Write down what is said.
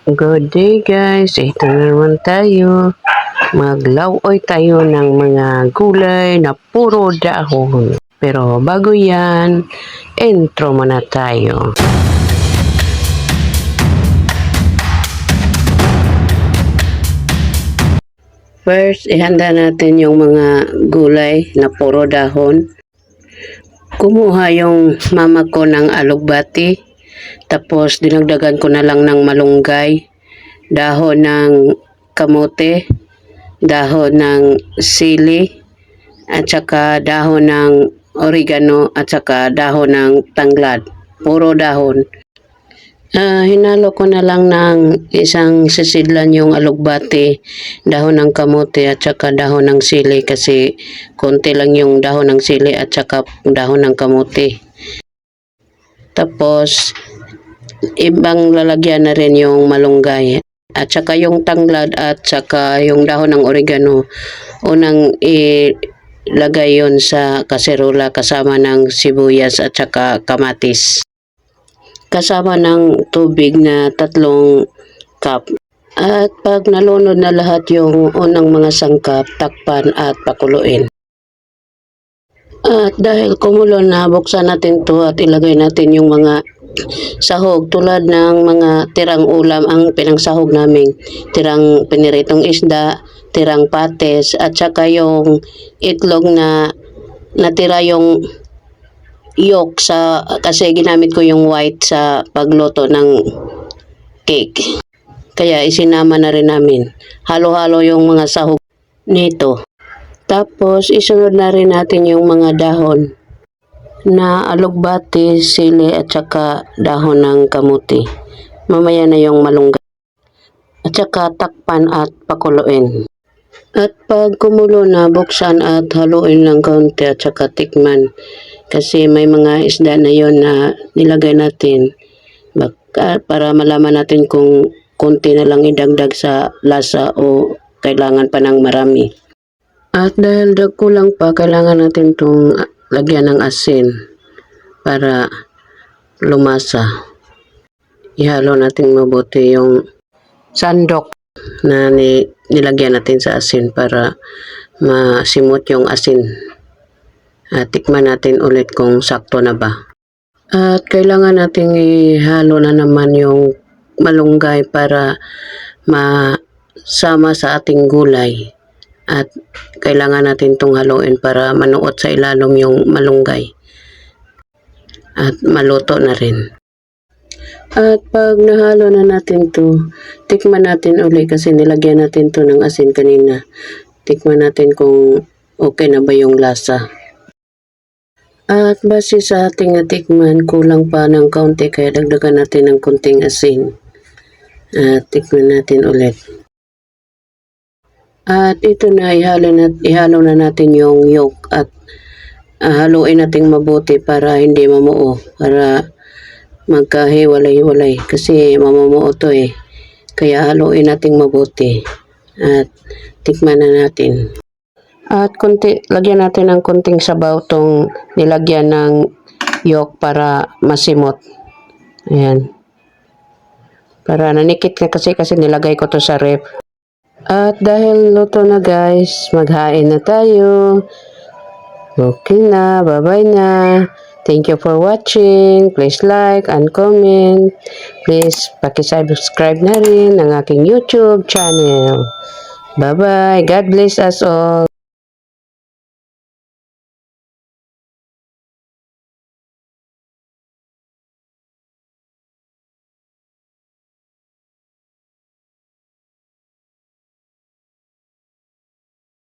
Good day guys, ito na naman tayo. Maglaway tayo ng mga gulay na puro dahon. Pero bago yan, intro muna tayo. First, ihanda natin yung mga gulay na puro dahon. Kumuha yung mama ko ng alugbati. Tapos dinagdagan ko na lang ng malunggay, dahon ng kamote, dahon ng sili, at saka dahon ng oregano, at saka dahon ng tanglad. Puro dahon. Hinalo ko na lang ng isang sisidlan yung alugbati, dahon ng kamote, at saka dahon ng sili kasi konti lang yung dahon ng sili at saka dahon ng kamote. Tapos ibang lalagyan na rin yung malunggay at saka yung tanglad at saka yung dahon ng oregano. Unang ilagay yon sa kaserola kasama ng sibuyas at saka kamatis, kasama ng tubig na 3 cup. At pag nalunod na lahat yung unang mga sangkap, takpan at pakuluin. At dahil kumulo na, buksan natin to at ilagay natin yung mga sahog tulad ng mga tirang ulam ang pinangsahog namin. Tirang piniritong isda, tirang pates, at saka yung itlog na natira yung yolk kasi ginamit ko yung white sa pagluto ng cake. Kaya isinama na rin namin. Halo-halo yung mga sahog nito. Tapos isunod na rin natin yung mga dahon na alugbati, sili at saka dahon ng kamuti. Mamaya na yung malunggay. At saka takpan at pakuluin. At pag kumulo na, buksan at haluin ng kaunti at saka tikman. Kasi may mga isda na yon na nilagay natin. Para malaman natin kung konti na lang idagdag sa lasa o kailangan pa ng marami. At dahil kulang pa, kailangan natin itong lagyan ng asin para lumasa. Ihalo natin mabuti yung sandok na nilagyan natin sa asin para masimot yung asin. At tikman natin ulit kung sakto na ba. At kailangan natin ihalo na naman yung malunggay para masama sa ating gulay. At kailangan natin itong haluin para manuot sa ilalim yung malunggay. At maluto na rin. At pag nahalo na natin to, tikman natin ulit kasi nilagyan natin to ng asin kanina. Tikman natin kung okay na ba yung lasa. At base sa ating natikman, kulang pa ng kaunti kaya dagdagan natin ng konting asin. At tikman natin ulit. At ito na, ihalo na natin yung yolk at haluin natin mabuti para hindi mamuo, para magkahiwalay-hiwalay kasi mamumuo to Kaya haluin natin mabuti at tikman na natin. At lagyan natin ng konting sabaw tong nilagyan ng yolk para masimot. Ayan. Para nanikit na kasi nilagay ko to sa ref. At dahil luto na guys, maghain na tayo. Okay na, bye-bye na. Thank you for watching. Please like and comment. Please paki-subscribe na rin ang aking YouTube channel. Bye-bye. God bless us all.